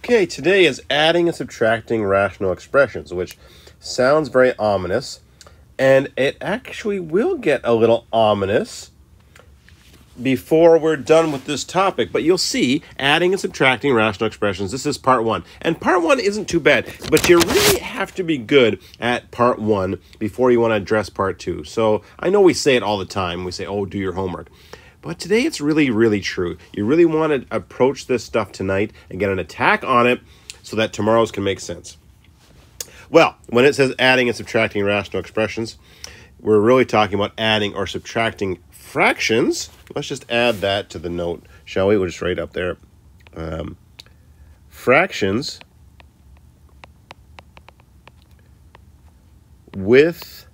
Okay, today is adding and subtracting rational expressions, which sounds very ominous, and it actually will get a little ominous before we're done with this topic. But you'll see, adding and subtracting rational expressions, this is part one. And part one isn't too bad, but you really have to be good at part one before you want to address part two. So I know we say it all the time. We say, oh, do your homework. But today it's really, really true. You really want to approach this stuff tonight and get an attack on it so that tomorrow's can make sense. Well, when it says adding and subtracting rational expressions, we're really talking about adding or subtracting fractions. Let's just add that to the note, shall we? We'll just write up there. Fractions with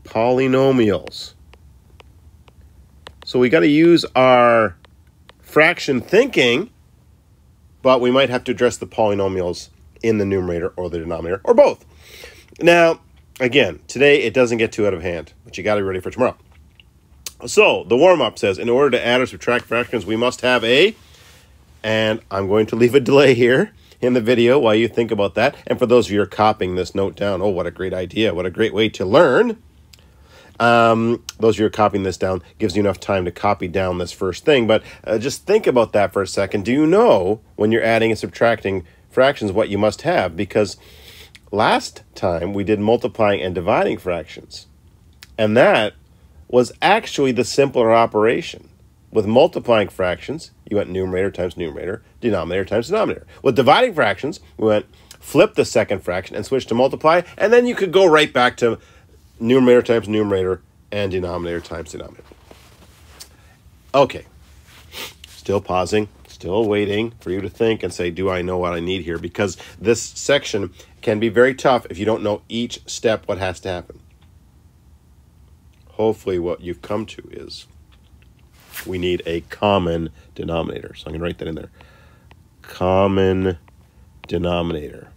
polynomials. So we got to use our fraction thinking, but we might have to address the polynomials in the numerator or the denominator, or both. Now, again, today it doesn't get too out of hand, but you got to be ready for tomorrow. So the warm-up says, in order to add or subtract fractions, we must have and I'm going to leave a delay here in the video while you think about that. And for those of you who are copying this note down, oh, what a great idea. What a great way to learn. Those of you who are copying this down, gives you enough time to copy down this first thing. But just think about that for a second. Do you know when you're adding and subtracting fractions what you must have? Because last time we did multiplying and dividing fractions. And that was actually the simpler operation. With multiplying fractions, you went numerator times numerator, denominator times denominator. With dividing fractions, we went flip the second fraction and switch to multiply. And then you could go right back to numerator times numerator and denominator times denominator. Okay. Still pausing, still waiting for you to think and say, do I know what I need here? Because this section can be very tough if you don't know each step what has to happen. Hopefully what you've come to is we need a common denominator. So I'm going to write that in there. Common denominator.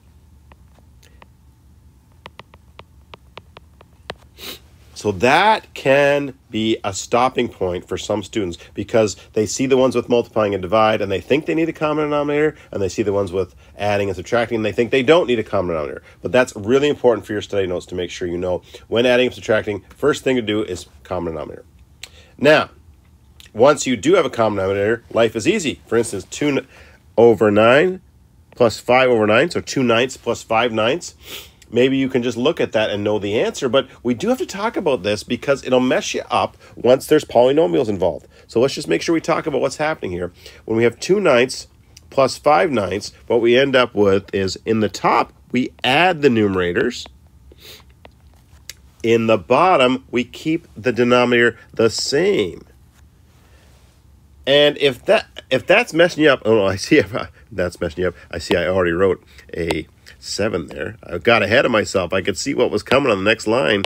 So that can be a stopping point for some students because they see the ones with multiplying and divide and they think they need a common denominator, and they see the ones with adding and subtracting and they think they don't need a common denominator. But that's really important for your study notes to make sure you know when adding and subtracting, first thing to do is common denominator. Now, once you do have a common denominator, life is easy. For instance, 2 over 9 plus 5 over 9, so 2 ninths plus 5 ninths. Maybe you can just look at that and know the answer, but we do have to talk about this because it'll mess you up once there's polynomials involved. So let's just make sure we talk about what's happening here. When we have 2 ninths plus 5 ninths, what we end up with is in the top, we add the numerators. In the bottom, we keep the denominator the same. And if that's messing you up, oh no, I see that's messing you up. I see I already wrote a 7 there. I got ahead of myself. I could see what was coming on the next line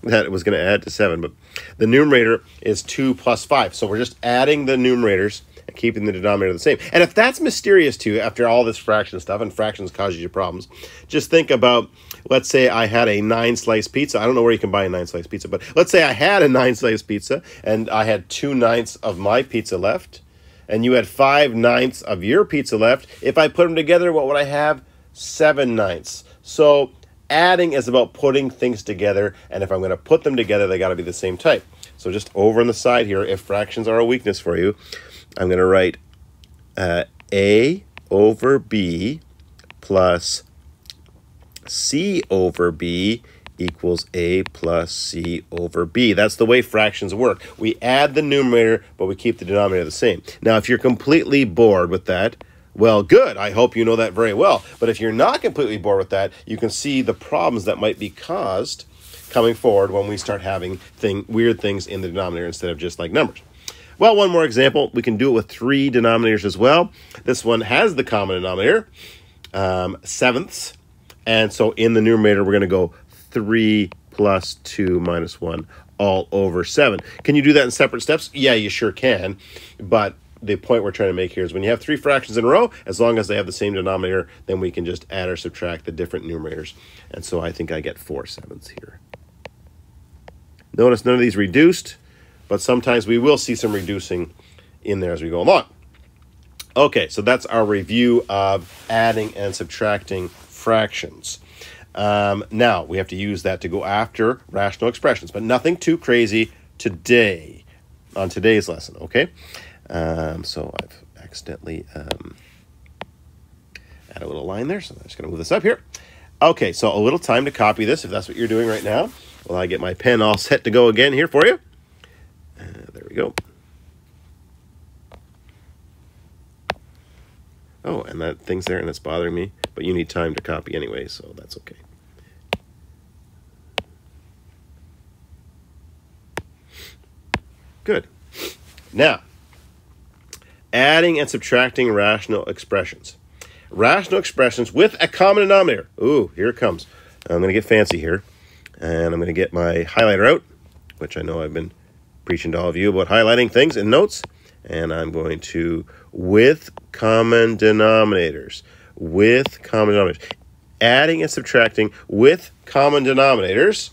that it was going to add to 7. But the numerator is 2 plus 5. So we're just adding the numerators and keeping the denominator the same. And if that's mysterious to you after all this fraction stuff, and fractions causes you problems, just think about, let's say I had a 9-slice pizza. I don't know where you can buy a 9-slice pizza, but let's say I had a 9-slice pizza and I had 2 ninths of my pizza left and you had 5 ninths of your pizza left. If I put them together, what would I have? 7 ninths. So adding is about putting things together, and if I'm going to put them together, they got to be the same type. So just over on the side here, if fractions are a weakness for you, I'm going to write A over B plus C over B equals A plus C over B. That's the way fractions work. We add the numerator, but we keep the denominator the same. Now, if you're completely bored with that, well, good. I hope you know that very well. But if you're not completely bored with that, you can see the problems that might be caused coming forward when we start having weird things in the denominator instead of just like numbers. Well, one more example. We can do it with 3 denominators as well. This one has the common denominator, sevenths. And so in the numerator, we're going to go 3 plus 2 minus 1 all over 7. Can you do that in separate steps? Yeah, you sure can. But the point we're trying to make here is when you have 3 fractions in a row, as long as they have the same denominator, then we can just add or subtract the different numerators. And so I think I get 4 sevenths here. Notice none of these reduced, but sometimes we will see some reducing in there as we go along. Okay, so that's our review of adding and subtracting fractions. Now, we have to use that to go after rational expressions, but nothing too crazy today, on today's lesson, okay? So I've accidentally added a little line there, so I'm just going to move this up here. Okay, so a little time to copy this, if that's what you're doing right now. Well, I get my pen all set to go again here for you. There we go. Oh, and that thing's there, and it's bothering me. But you need time to copy anyway, so that's okay. Good. Now, adding and subtracting rational expressions. Rational expressions with a common denominator. Ooh, here it comes. I'm going to get fancy here. And I'm going to get my highlighter out, which I know I've been preaching to all of you about highlighting things in notes. And I'm going to, with common denominators. With common denominators. Adding and subtracting with common denominators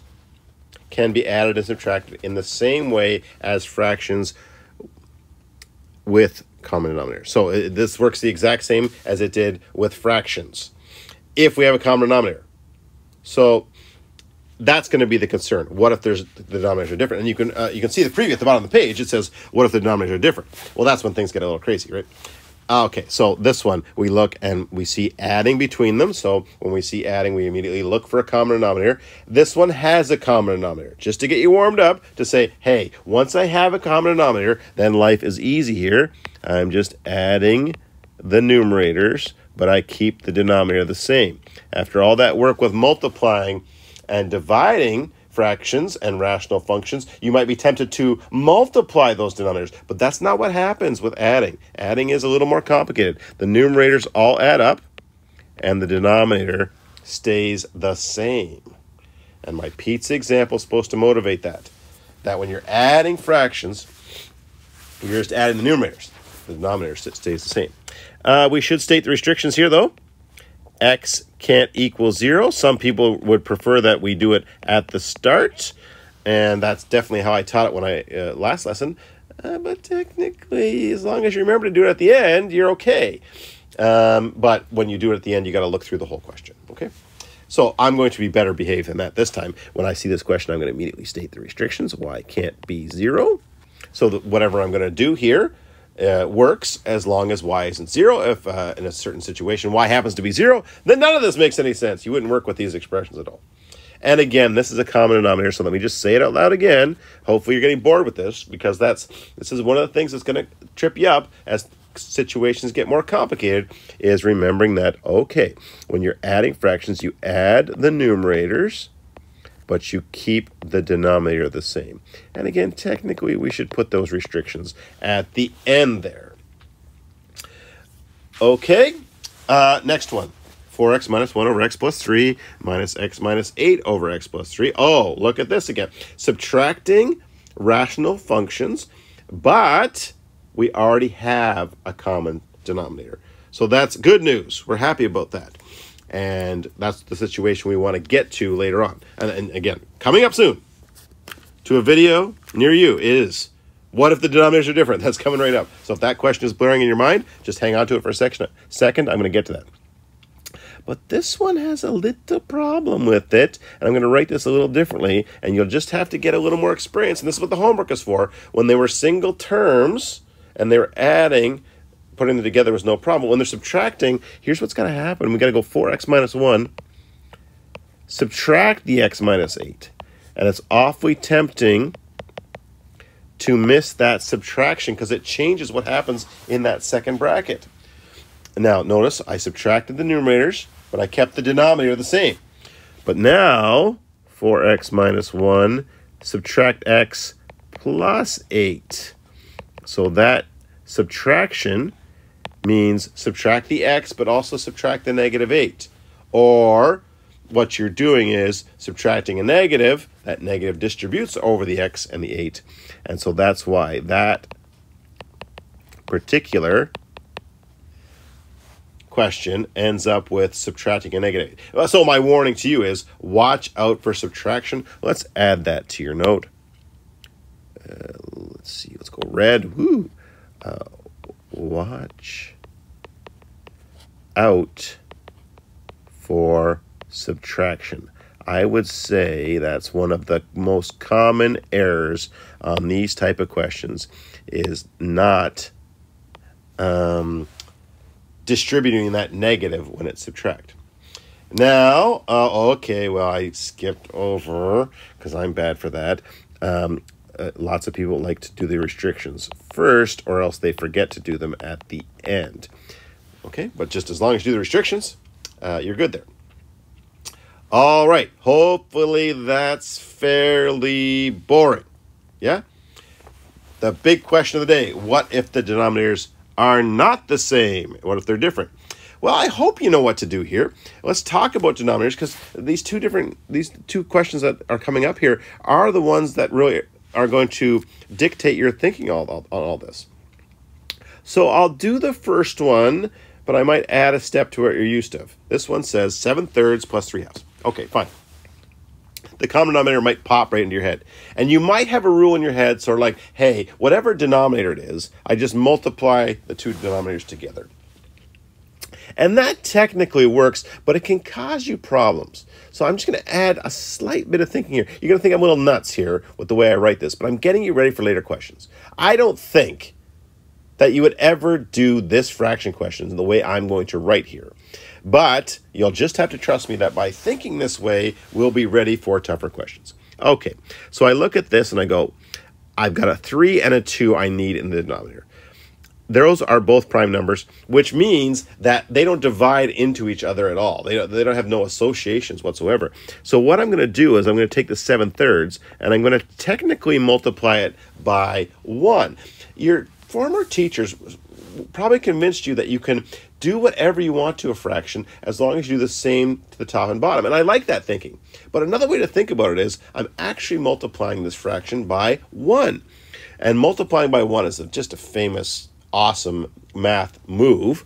can be added and subtracted in the same way as fractions with common denominators. So this works the exact same as it did with fractions if we have a common denominator. So that's going to be the concern. What if the denominators are different? And you can see the preview at the bottom of the page. It says, what if the denominators are different? Well, that's when things get a little crazy, right? Okay, so this one, we look and we see adding between them. So when we see adding, we immediately look for a common denominator. This one has a common denominator. Just to get you warmed up to say, hey, once I have a common denominator, then life is easy here. I'm just adding the numerators, but I keep the denominator the same. After all that work with multiplying and dividing fractions and rational functions, you might be tempted to multiply those denominators, but that's not what happens with adding. Adding is a little more complicated. The numerators all add up, and the denominator stays the same. And my pizza example is supposed to motivate that. That when you're adding fractions, you're just adding the numerators. The denominator stays the same. We should state the restrictions here, though. X can't equal 0. Some people would prefer that we do it at the start, and that's definitely how I taught it when I last lesson. But technically, as long as you remember to do it at the end, you're okay. But when you do it at the end, you got to look through the whole question. Okay. So I'm going to be better behaved than that this time. When I see this question, I'm going to immediately state the restrictions. Y can't be 0. So that whatever I'm going to do here works as long as y isn't 0. If in a certain situation y happens to be 0, then none of this makes any sense. You wouldn't work with these expressions at all. And again, this is a common denominator, so let me just say it out loud again. Hopefully you're getting bored with this, because this is one of the things that's going to trip you up as situations get more complicated, is remembering that, okay, when you're adding fractions, you add the numerators, but you keep the denominator the same. And again, technically, we should put those restrictions at the end there. Okay, next one. 4x minus 1 over x plus 3 minus x minus 8 over x plus 3. Oh, look at this again. Subtracting rational functions, but we already have a common denominator. So that's good news. We're happy about that. And that's the situation we want to get to later on. And again, coming up soon to a video near you is, what if the denominators are different? That's coming right up. So if that question is blurring in your mind, just hang on to it for a second. I'm going to get to that. But this one has a little problem with it, and I'm going to write this a little differently, and you'll just have to get a little more experience. And this is what the homework is for. When they were single terms and they were adding, putting them together was no problem. When they're subtracting, here's what's going to happen. We got to go 4x minus 1, subtract the x minus 8. And it's awfully tempting to miss that subtraction because it changes what happens in that second bracket. Now, notice I subtracted the numerators, but I kept the denominator the same. But now, 4x minus 1, subtract x plus 8. So that subtraction means subtract the x, but also subtract the negative 8. Or what you're doing is subtracting a negative. That negative distributes over the x and the 8. And so that's why that particular question ends up with subtracting a negative 8. So my warning to you is watch out for subtraction. Let's add that to your note. Let's see. Let's go red. Woo. Watch out for subtraction. I would say that's one of the most common errors on these type of questions, is not distributing that negative when it's subtract. Now, okay, well, I skipped over because I'm bad for that. Lots of people like to do the restrictions first, or else they forget to do them at the end. Okay, but just as long as you do the restrictions, you're good there. All right, hopefully that's fairly boring. Yeah? The big question of the day, what if the denominators are not the same? What if they're different? Well, I hope you know what to do here. Let's talk about denominators, because these two questions that are coming up here are the ones that really are going to dictate your thinking on all this. So I'll do the first one, but I might add a step to what you're used to. This one says 7/3 plus 3/2. Okay, fine. The common denominator might pop right into your head. And you might have a rule in your head, sort of like, hey, whatever denominator it is, I just multiply the two denominators together. And that technically works, but it can cause you problems. So I'm just going to add a slight bit of thinking here. You're going to think I'm a little nuts here with the way I write this, but I'm getting you ready for later questions. I don't think that you would ever do this fraction question the way I'm going to write here. But you'll just have to trust me that by thinking this way, we'll be ready for tougher questions. Okay, so I look at this and I go, I've got a 3 and a 2 I need in the denominator. Those are both prime numbers, which means that they don't divide into each other at all. They don't have no associations whatsoever. So what I'm going to do is I'm going to take the 7/3 and I'm going to technically multiply it by 1. Your former teachers probably convinced you that you can do whatever you want to a fraction as long as you do the same to the top and bottom. And I like that thinking. But another way to think about it is I'm actually multiplying this fraction by 1. And multiplying by 1 is just a famous, awesome math move.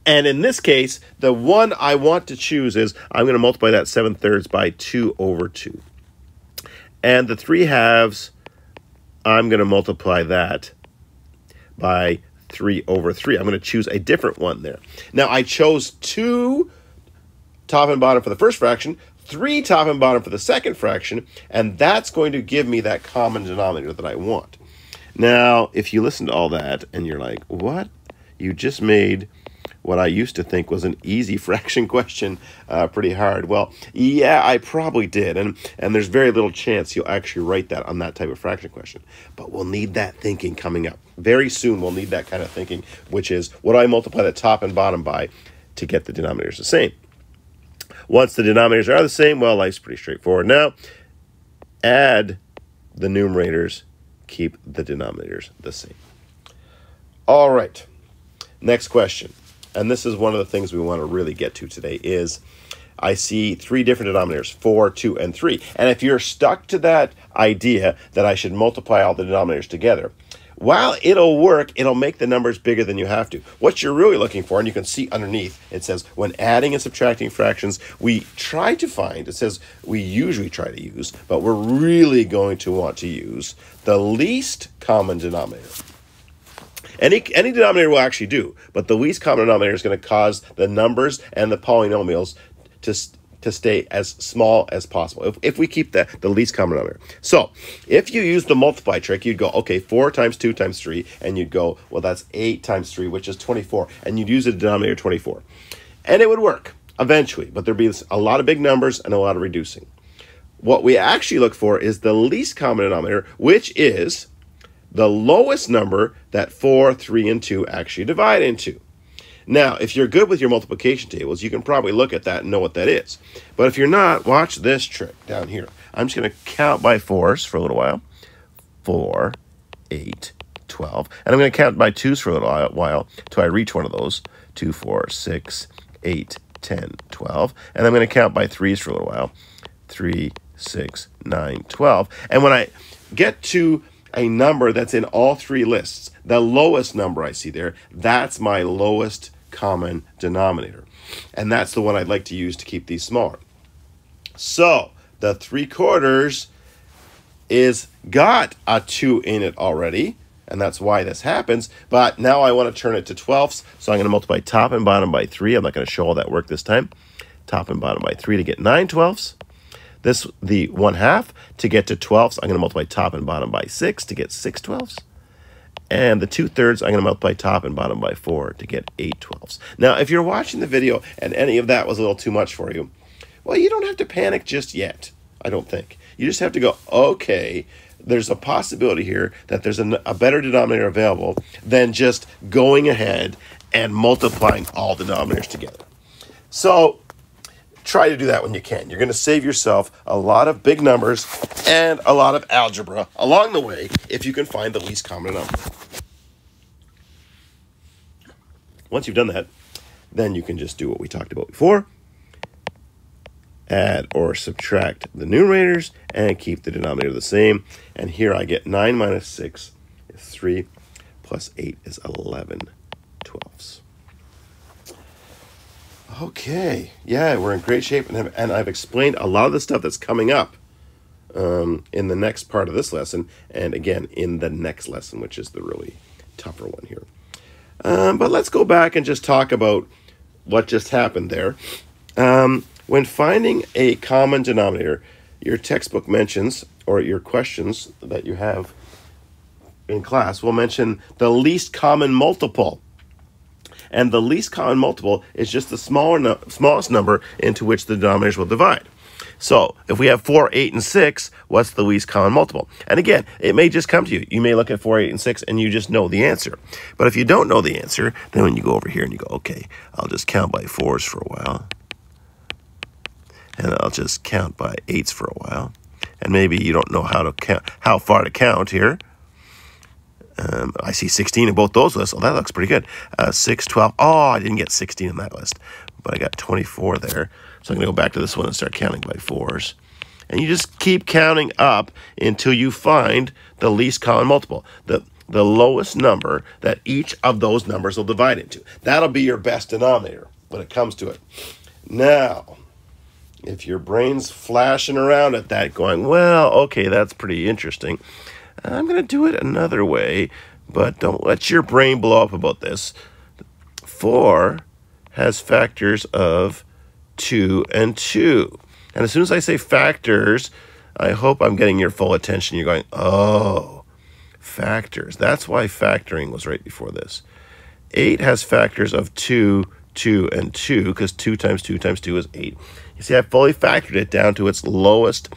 And in this case, the one I want to choose is I'm going to multiply that 7/3 by 2/2. And the 3/2, I'm going to multiply that by 3/3. I'm going to choose a different one there. Now, I chose 2 top and bottom for the first fraction, 3 top and bottom for the second fraction, and that's going to give me that common denominator that I want. Now, if you listen to all that and you're like, what? You just made what I used to think was an easy fraction question pretty hard. Well, yeah, I probably did. And there's very little chance you'll actually write that on that type of fraction question. But we'll need that thinking coming up. Very soon we'll need that kind of thinking, which is what do I multiply the top and bottom by to get the denominators the same? Once the denominators are the same, well, life's pretty straightforward. Now, add the numerators, keep the denominators the same. All right, next question. And this is one of the things we want to really get to today is I see 3 different denominators, 4, 2, and 3. And if you're stuck to that idea that I should multiply all the denominators together, while it'll work, it'll make the numbers bigger than you have to. What you're really looking for, and you can see underneath, it says when adding and subtracting fractions, we try to find, it says we usually try to use, but we're really going to want to use the least common denominator. Any denominator will actually do, but the least common denominator is going to cause the numbers and the polynomials to stay as small as possible if we keep the least common denominator. So if you use the multiply trick, you'd go, okay, 4 times 2 times 3, and you'd go, well, that's 8 times 3, which is 24, and you'd use the denominator 24. And it would work eventually, but there'd be a lot of big numbers and a lot of reducing. What we actually look for is the least common denominator, which is the lowest number that 4, 3, and 2 actually divide into. Now, if you're good with your multiplication tables, you can probably look at that and know what that is. But if you're not, watch this trick down here. I'm just going to count by 4s for a little while. 4, 8, 12. And I'm going to count by 2s for a little while until I reach one of those. 2, 4, 6, 8, 10, 12. And I'm going to count by 3s for a little while. 3, 6, 9, 12. And when I get to a number that's in all 3 lists, the lowest number I see there, that's my lowest common denominator. And that's the one I'd like to use to keep these smaller. So the 3/4 is got a 2 in it already. and that's why this happens. But now I want to turn it to 12ths, so I'm going to multiply top and bottom by 3. I'm not going to show all that work this time. Top and bottom by 3 to get 9 12ths. This, the 1/2, to get to 12ths, I'm going to multiply top and bottom by 6 to get 6 12ths. And the 2/3, I'm going to multiply top and bottom by 4 to get 8 12ths. Now, if you're watching the video and any of that was a little too much for you, well, you don't have to panic just yet, I don't think. You just have to go, okay, there's a possibility here that there's a better denominator available than just going ahead and multiplying all the denominators together. So try to do that when you can. You're going to save yourself a lot of big numbers and a lot of algebra along the way if you can find the least common number. Once you've done that, then you can just do what we talked about before. Add or subtract the numerators and keep the denominator the same. And here I get 9 minus 6 is 3 plus 8 is 11 12ths. Okay, yeah, we're in great shape, and I've explained a lot of the stuff that's coming up in the next part of this lesson, and again, in the next lesson, which is the really tougher one here. But let's go back and just talk about what just happened there. When finding a common denominator, your textbook mentions, or your questions that you have in class will mention the least common multiple. And the least common multiple is just the smallest number into which the denominators will divide. So if we have 4, 8, and 6, what's the least common multiple? And again, it may just come to you. You may look at 4, 8, and 6, and you just know the answer. But if you don't know the answer, then when you go over here and you go, okay, I'll just count by 4s for a while. And I'll just count by 8s for a while. And maybe you don't know how to count, how far to count here. I see 16 in both those lists. Oh, that looks pretty good. 6, 12. Oh, I didn't get 16 in that list, but I got 24 there. So I'm going to go back to this one and start counting by 4s. And you just keep counting up until you find the least common multiple, the lowest number that each of those numbers will divide into. That'll be your best denominator when it comes to it. Now, if your brain's flashing around at that going, well, okay, that's pretty interesting, I'm going to do it another way, but don't let your brain blow up about this. 4 has factors of 2 and 2. And as soon as I say factors, I hope I'm getting your full attention. You're going, oh, factors. That's why factoring was right before this. 8 has factors of 2, 2, and 2, because 2 times 2 times 2 is 8. You see, I fully factored it down to its lowest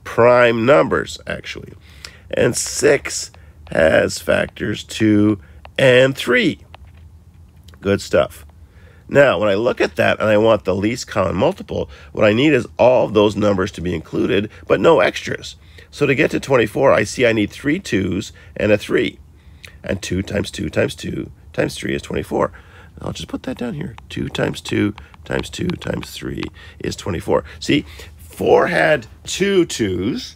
prime numbers, actually. And 6 has factors 2 and 3. Good stuff. Now, when I look at that and I want the least common multiple, what I need is all of those numbers to be included, but no extras. So to get to 24, I see I need 3 2s and a 3. And 2 times 2 times 2 times 3 is 24. I'll just put that down here. 2 times 2 times 2 times 3 is 24. See, 4 had 2 2s.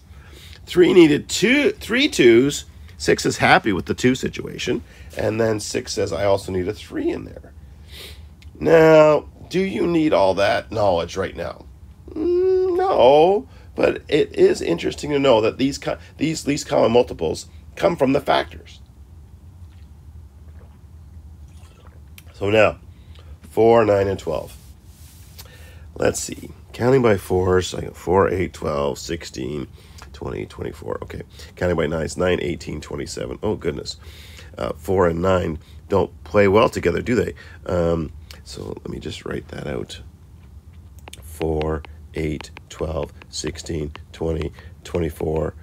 3 needed 3 2s. 6 is happy with the 2 situation. And then 6 says, I also need a 3 in there. Now, do you need all that knowledge right now? No, but it is interesting to know that these least common multiples come from the factors. So now, 4, 9, and 12. Let's see. Counting by 4s, I got 4, 8, 12, 16, 20, 24. Okay. Counting by 9s, 9, 18, 27. Oh, goodness. 4 and 9 don't play well together, do they? So let me just write that out. 4, 8, 12, 16, 20, 24,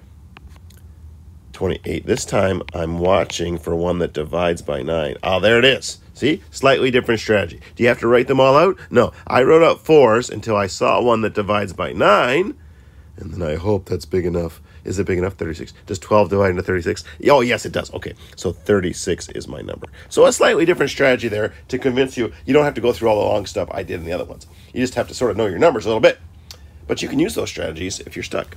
28. This time I'm watching for one that divides by 9. Oh, there it is. See? Slightly different strategy. Do you have to write them all out? No. I wrote out 4s until I saw one that divides by 9. And then I hope that's big enough. Is it big enough? 36. Does 12 divide into 36? Oh, yes, it does. Okay, so 36 is my number. So a slightly different strategy there to convince you. You don't have to go through all the long stuff I did in the other ones. You just have to sort of know your numbers a little bit. But you can use those strategies if you're stuck.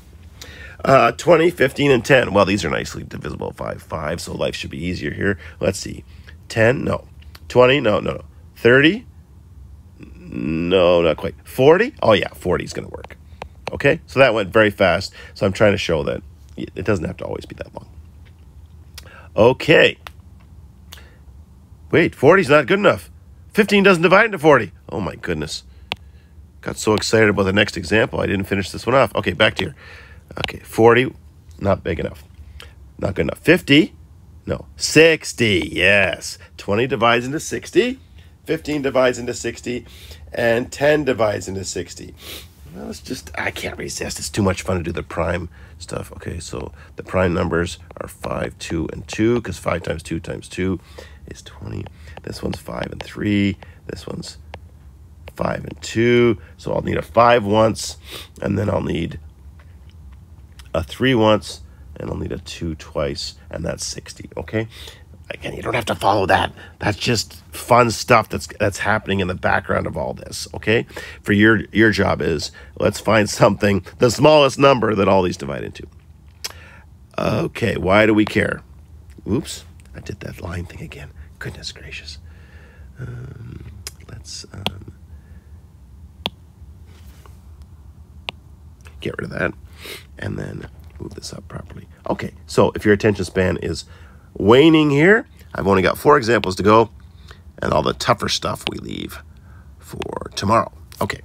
20, 15, and 10. Well, these are nicely divisible. 5, 5, so life should be easier here. Let's see. 10, no. 20, no. 30, no, not quite. 40, oh yeah, 40 is going to work. Okay, so that went very fast. So I'm trying to show that it doesn't have to always be that long. Okay. Wait, 40 is not good enough. 15 doesn't divide into 40. Oh my goodness. Got so excited about the next example, I didn't finish this one off. Okay, back to here. Okay, 40, not big enough. Not good enough. 50, no. 60, yes. 20 divides into 60. 15 divides into 60. And 10 divides into 60. Well, it's just, I can't resist. It's too much fun to do the prime stuff. Okay, so the prime numbers are 5, 2, and 2, because 5 times 2 times 2 is 20. This one's 5 and 3. This one's 5 and 2. So I'll need a 5 once, and then I'll need a 3 once, and I'll need a 2 twice, and that's 60, okay? Again, you don't have to follow that. That's just fun stuff that's happening in the background of all this, okay? For your job is, let's find something, the smallest number that all these divide into. Okay, why do we care? Oops, I did that line thing again. Goodness gracious. Let's get rid of that, and then move this up properly. Okay, so if your attention span is waning here, I've only got 4 examples to go, and all the tougher stuff we leave for tomorrow. Okay.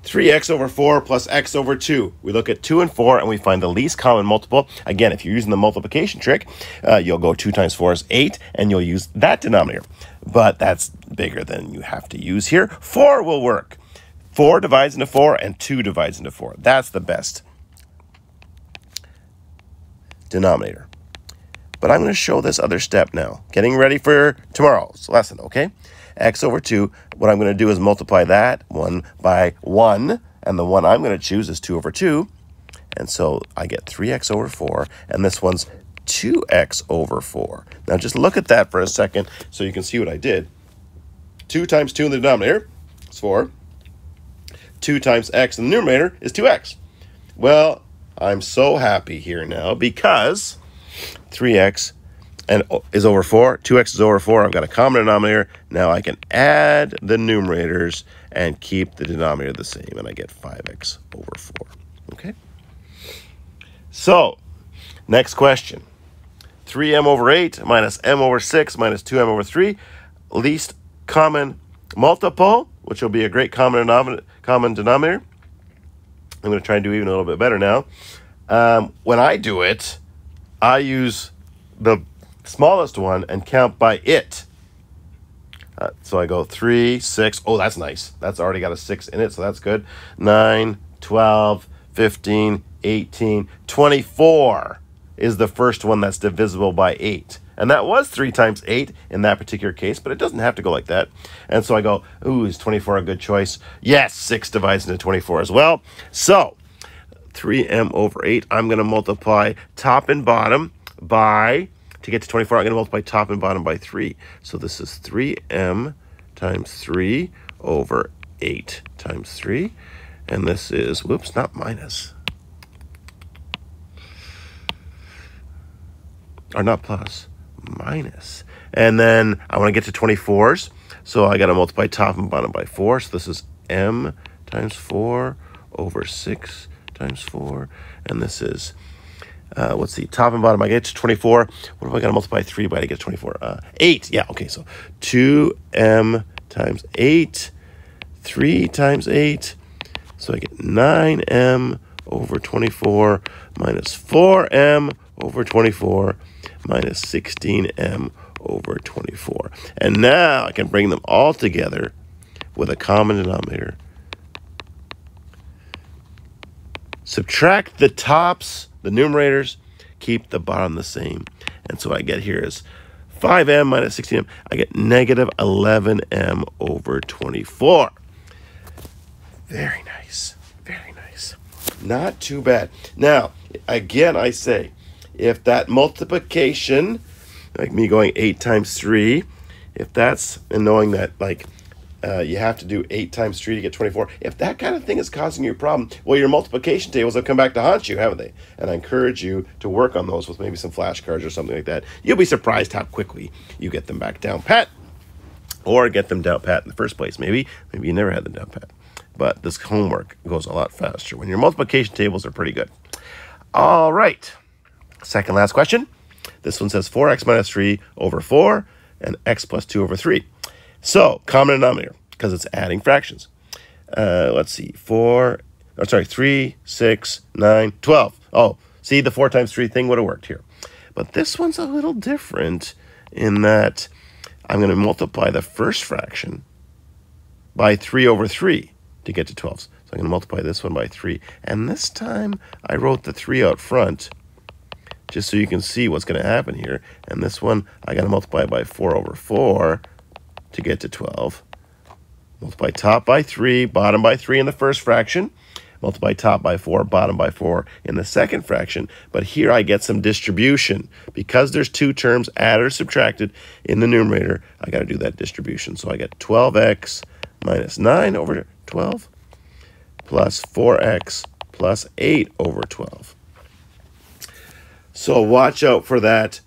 3x over 4 plus x over 2. We look at 2 and 4, and we find the least common multiple. Again, if you're using the multiplication trick, you'll go 2 times 4 is 8, and you'll use that denominator. But that's bigger than you have to use here. 4 will work. 4 divides into 4, and 2 divides into 4. That's the best denominator. But I'm going to show this other step now. Getting ready for tomorrow's lesson, okay? X over 2, what I'm going to do is multiply that one by 1, and the one I'm going to choose is 2 over 2. And so I get 3x over 4, and this one's 2x over 4. Now just look at that for a second so you can see what I did. 2 times 2 in the denominator is 4. 2 times x in the numerator is 2x. Well, I'm so happy here now because 3x is over 4. 2x is over 4. I've got a common denominator. Now I can add the numerators and keep the denominator the same, and I get 5x over 4. Okay? So, next question. 3m over 8 minus m over 6 minus 2m over 3. Least common multiple, which will be a great common denominator. I'm going to try and do even a little bit better now. When I do it, I use the smallest one and count by it. So I go 3, 6. Oh, that's nice. That's already got a 6 in it, so that's good. 9, 12, 15, 18, 24 is the first one that's divisible by 8. And that was 3 times 8 in that particular case, but it doesn't have to go like that. And so I go, ooh, is 24 a good choice? Yes, 6 divides into 24 as well. So 3m over 8, I'm going to multiply top and bottom by, to get to 24, I'm going to multiply top and bottom by 3. So this is 3m times 3 over 8 times 3. And this is, whoops, not minus. Or not plus. Minus. And then I want to get to 24s, so I got to multiply top and bottom by 4. So this is m times 4 over 6 times 4. And this is, what's the top and bottom? I get to 24. What if I got to multiply 3 by to get to 24? 8. Yeah, okay, so 2m times 8, 3 times 8. So I get 9m over 24 minus 4m over 24 minus 16m over 24. And now I can bring them all together with a common denominator. Subtract the tops, the numerators, keep the bottom the same. And so what I get here is 5m minus 16m. I get negative 11m over 24. Very nice. Very nice. Not too bad. Now, again, I say, if that multiplication, like me going 8 times 3, if that's, and knowing that, like, you have to do 8 times 3 to get 24, if that kind of thing is causing you a problem, well, your multiplication tables have come back to haunt you, haven't they? And I encourage you to work on those with maybe some flashcards or something like that. You'll be surprised how quickly you get them back down pat, or get them down pat in the first place. Maybe you never had them down pat. But this homework goes a lot faster when your multiplication tables are pretty good. All right. Second last question. This one says 4x minus 3 over 4 and x plus 2 over 3. So, common denominator, because it's adding fractions. Let's see, 3, 6, 9, 12. Oh, see, the 4 times 3 thing would have worked here. But this one's a little different in that I'm going to multiply the first fraction by 3 over 3 to get to 12. So I'm going to multiply this one by 3. And this time, I wrote the 3 out front, just so you can see what's going to happen here. And this one, I got to multiply by 4 over 4 to get to 12. Multiply top by 3, bottom by 3 in the first fraction. Multiply top by 4, bottom by 4 in the second fraction. But here I get some distribution. Because there's two terms added or subtracted in the numerator, I got to do that distribution. So I get 12x minus 9 over 12 plus 4x plus 8 over 12. So watch out for that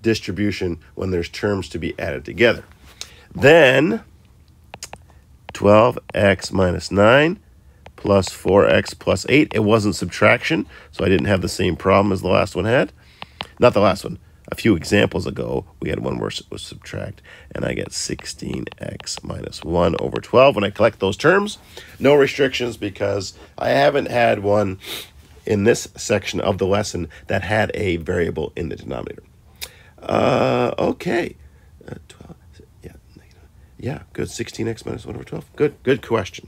distribution when there's terms to be added together. Then 12x minus 9 plus 4x plus 8. It wasn't subtraction, so I didn't have the same problem as the last one had. Not the last one. A few examples ago, we had one where it was subtract, and I get 16x minus 1 over 12. When I collect those terms, no restrictions because I haven't had one in this section of the lesson that had a variable in the denominator. Okay. 12. Yeah, good. 16x minus 1 over 12. Good question.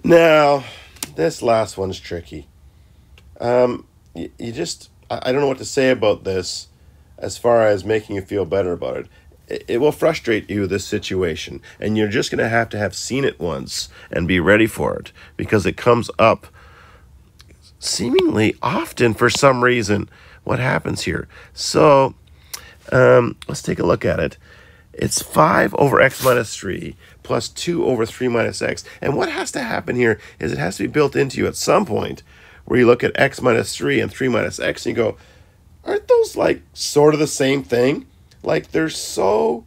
Now, this last one's tricky. I don't know what to say about this as far as making you feel better about it. It will frustrate you, this situation, and you're just going to have seen it once and be ready for it because it comes up seemingly often for some reason. What happens here? So, let's take a look at it. It's 5 over x minus 3 plus 2 over 3 minus x. And what has to happen here is it has to be built into you at some point where you look at x minus 3 and 3 minus x and you go, aren't those like sort of the same thing? Like they're so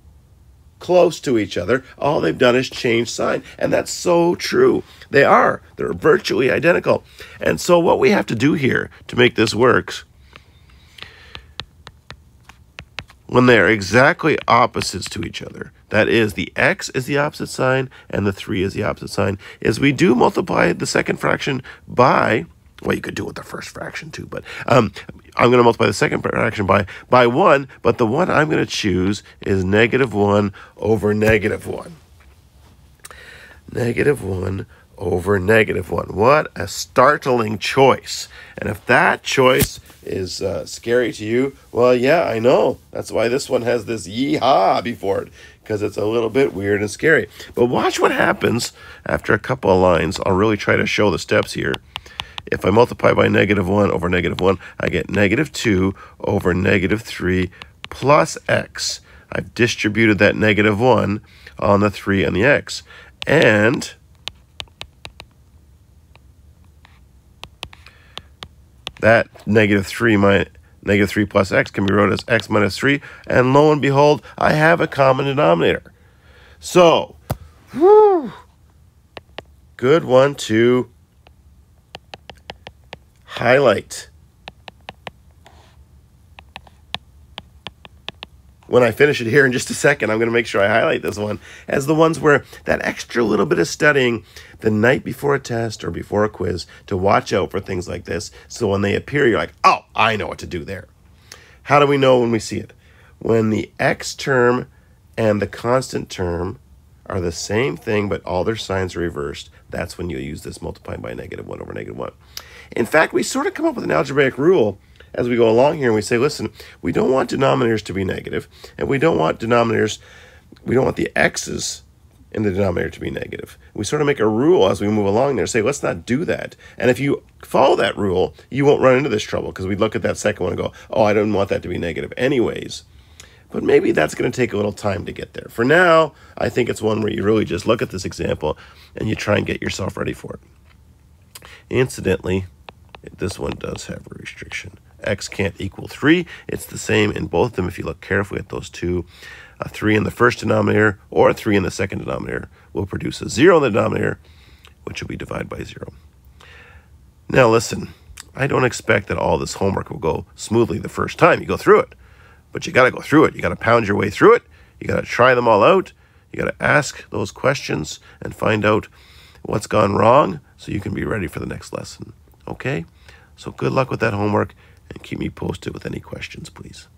close to each other. All they've done is change sign. And that's so true. They are. They're virtually identical. And so what we have to do here to make this work, when they are exactly opposites to each other, that is, the x is the opposite sign and the 3 is the opposite sign, is we do multiply the second fraction by, well, you could do it with the first fraction too, but I'm going to multiply the second fraction by 1, but the one I'm going to choose is -1 over -1. -1 over -1. What a startling choice. And if that choice is scary to you, well, yeah, I know. That's why this one has this yee-haw before it, because it's a little bit weird and scary. But watch what happens after a couple of lines. I'll really try to show the steps here. If I multiply by -1 over -1, I get -2 over -3 plus x. I've distributed that -1 on the 3 and the x. And that -3 plus x can be wrote as x minus 3. And lo and behold, I have a common denominator. So, good one to highlight. When I finish it here in just a second, I'm going to make sure I highlight this one as the ones where that extra little bit of studying the night before a test or before a quiz to watch out for things like this. So when they appear, you're like, oh, I know what to do there. How do we know when we see it? When the x term and the constant term are the same thing, but all their signs are reversed, that's when you use this multiplying by -1 over -1. In fact, we sort of come up with an algebraic rule as we go along here, and we say, listen, we don't want denominators to be negative, and we don't want the x's in the denominator to be negative. We sort of make a rule as we move along there, say, let's not do that. And if you follow that rule, you won't run into this trouble, because we look at that second one and go, oh, I don't want that to be negative anyways. But maybe that's going to take a little time to get there. For now, I think it's one where you really just look at this example and you try and get yourself ready for it. Incidentally, this one does have a restriction. X can't equal 3. It's the same in both of them if you look carefully at those two. A 3 in the first denominator or a 3 in the second denominator will produce a 0 in the denominator, which will be divided by 0. Now listen, I don't expect that all this homework will go smoothly the first time you go through it. But you got to go through it. You got to pound your way through it. You got to try them all out. You got to ask those questions and find out what's gone wrong so you can be ready for the next lesson. Okay? So good luck with that homework, and keep me posted with any questions, please.